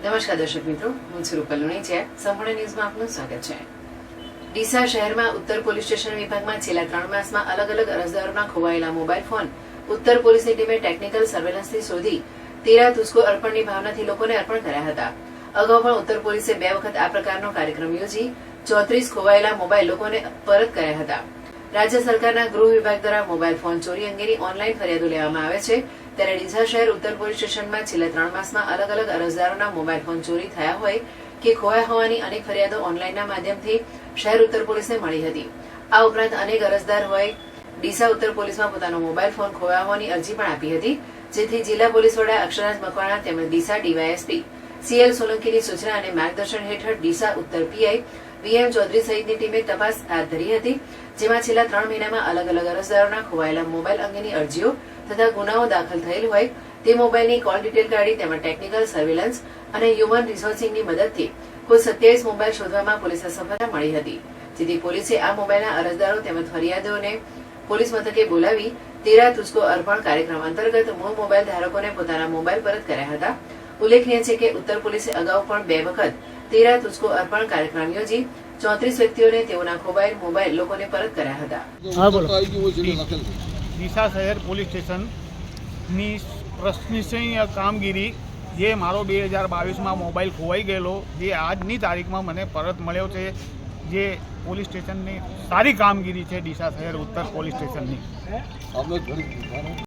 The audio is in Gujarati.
નમસ્કાર દર્શક મિત્રો, હું છું રૂપલ લુણીચિયા। સંપૂર્ણ ન્યૂઝમાં આપનું સ્વાગત છે। ડીસા શહેરમાં ઉત્તર પોલીસ સ્ટેશન વિભાગમાં છેલ્લા 3 માસમાં અલગ અલગ અરજદારોના ખોવાયેલા મોબાઈલ ફોન ઉત્તર પોલીસની ટીમે ટેકનિકલ સર્વેલન્સથી શોધી તેરા તુસ્કો અર્પણની ભાવનાથી લોકોને અર્પણ કર્યા હતા। અગાઉ પણ ઉત્તર પોલીસે 2 વખત આ પ્રકારનો કાર્યક્રમ યોજી 34 ખોવાયેલા મોબાઈલ લોકોને પરત કર્યા હતા। રાજ્ય સરકારના ગૃહ વિભાગ દ્વારા મોબાઈલ ફોન ચોરી અંગેની ઓનલાઈન ફરિયાદો લેવામાં આવે છે, ત્યારે ડીસા શહેર ઉત્તર પોલીસ સ્ટેશનમાં છેલ્લા 3 માસમાં અલગ અલગ અરજદારોના મોબાઈલ ફોન ચોરી થયા હોય કે ખોયા હોવાની અનેક ફરિયાદો ઓનલાઈનના માધ્યમથી શહેર ઉત્તર પોલીસને મળી હતી। આ ઉપરાંત અનેક અરજદાર હોય ડીસા ઉત્તર પોલીસમાં પોતાનો મોબાઈલ ફોન ખોયા હોવાની અરજી પણ આપી હતી, જેથી જિલ્લા પોલીસ વડા અક્ષરાજ મકવાણા તેમજ ડીસા ડીવાયએસપી સીએલ સોલંકીની સૂચના અને માર્ગદર્શન હેઠળ ડીસા ઉત્તર પીઆઈ વીએમ ચૌધરી સહિતની ટીમે તપાસ હાથ ધરી હતી, જેમાં છેલ્લા 3 મહિનામાં અલગ અલગ અરજદારોના ખોવાયેલા મોબાઈલ અંગેની અરજીઓ તથા ગુનાઓ દાખલ થયેલ હોય તે મોબાઈલની કોલ ડિટેલ કાઢી તેમજ ટેકનિકલ સર્વેલન્સ અને હ્યુમન રિસોર્સિંગની મદદથી કુલ 27 મોબાઈલ શોધવામાં પોલીસને સફળતા મળી હતી, જેથી પોલીસે આ મોબાઈલના અરજદારો તેમજ ફરિયાદોને પોલીસ મથકે બોલાવી તેરા તુસ્કો અર્પણ કાર્યક્રમ અંતર્ગત મૂળ મોબાઈલ ધારકોને પોતાના મોબાઈલ પરત કર્યા હતા। ઉલ્લેખનીય છે કે ઉત્તર પોલીસે અગાઉ પણ 2 વખત તેરા તુસ્કો અર્પણ કાર્યક્રમ યોજી 34 વ્યક્તિઓને તેઓના ખોવાયેલ મોબાઈલ લોકોને પરત કર્યા હતા। ડીસા શહેર પોલીસ સ્ટેશનની પ્રશંસનીય કામગીરી, જે મારો 2022માં મોબાઈલ ખોવાઈ ગયેલો, જે આજની તારીખમાં મને પરત મળ્યો છે, જે પોલીસ સ્ટેશનની સારી કામગીરી છે ડીસા શહેર ઉત્તર પોલીસ સ્ટેશનની।